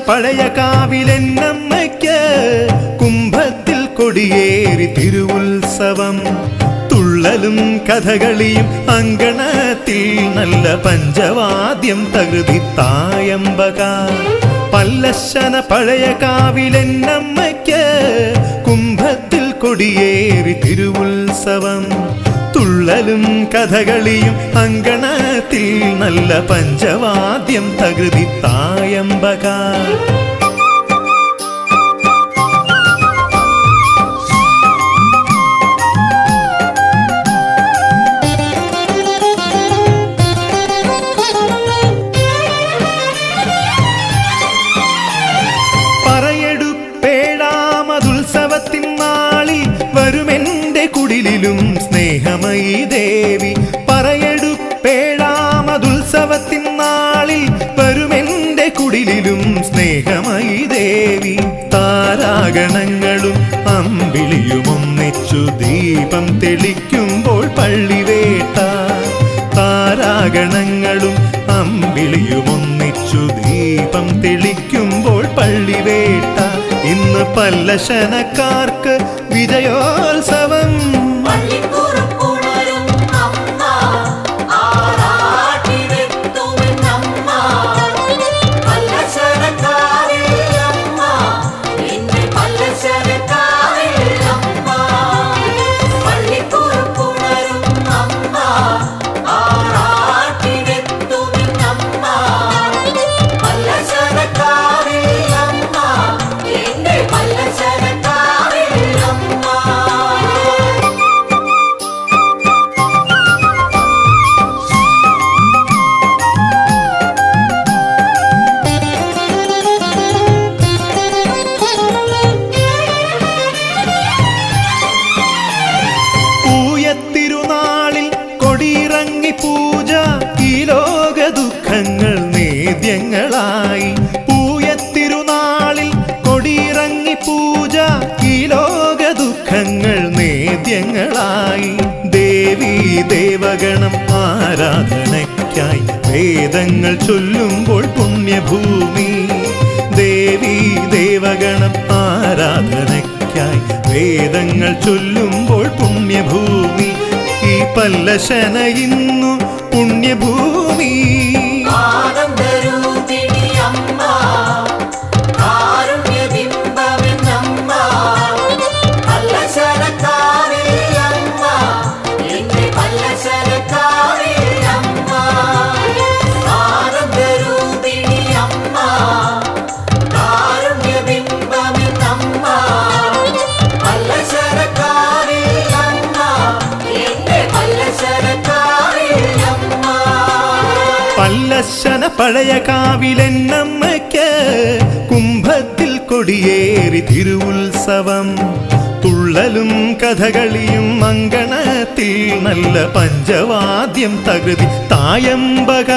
പഴയ കാവിലെന്നമ്മയ്ക്ക് കുംഭത്തിൽ കൊടിയേറി തിരുവുത്സവം. തുള്ളലും കഥകളിയും അങ്കണത്തിൽ നല്ല പഞ്ചവാദ്യം തകൃതി തായമ്പക. പല്ലശന പഴയ കാവിലെന്നമ്മയ്ക്ക് കുംഭത്തിൽ കൊടിയേറി തിരുവുത്സവം. തുള്ളലും കഥകളിയും അങ്കണത്തിൽ നല്ല പഞ്ചവാദ്യം തകൃതി തായമ്പക. പറയെടുപ്പേഴാമതുത്സവത്തിൻ നാളിൽ വരുമെന്റെ കുടിലിലും സ്നേഹമയി ദേവി. പറയെടുപ്പേഴാമതുത്സവത്തിൻ നാളിൽ വരുമെന്റെ കുടിലിലും സ്നേഹമയി ദേവി. താരാഗണങ്ങളും അമ്പിളിയും ഒന്നിച്ചു ദീപം തെളിക്കുമ്പോൾ പള്ളിവേട്ട. താരാഗണങ്ങളും അമ്പിളിയും ഒന്നിച്ചു ദീപം തെളിക്കുമ്പോൾ പള്ളിവേട്ട. ഇന്ന് പല്ലശനക്കാർക്ക് വിജയോത്സവം. പൂജ ഈ ലോക ദുഃഖങ്ങൾ നേദ്യങ്ങളായി. പൂയത്തിരുനാളിൽ കൊടിയിറങ്ങി പൂജ ഈ ലോക ദുഃഖങ്ങൾ നേദ്യങ്ങളായി. ദേവീ ദേവഗണം ആരാധനയ്ക്കായി വേദങ്ങൾ ചൊല്ലുമ്പോൾ പുണ്യഭൂമി. ദേവീ ദേവഗണം ആരാധനയ്ക്കായി വേദങ്ങൾ ചൊല്ലുമ്പോൾ പുണ്യഭൂമി. ഈ പല്ലശന ഇന്നു പുണ്യഭൂമി. പല്ലശന പഴയ കാവിലെന്നമ്മയ്ക്ക് കുംഭത്തിൽ കൊടിയേറി തിരുവുത്സവം. തുള്ളലും കഥകളിയും അങ്കണത്തിൽ നല്ല പഞ്ചവാദ്യം തകൃതി തായമ്പക.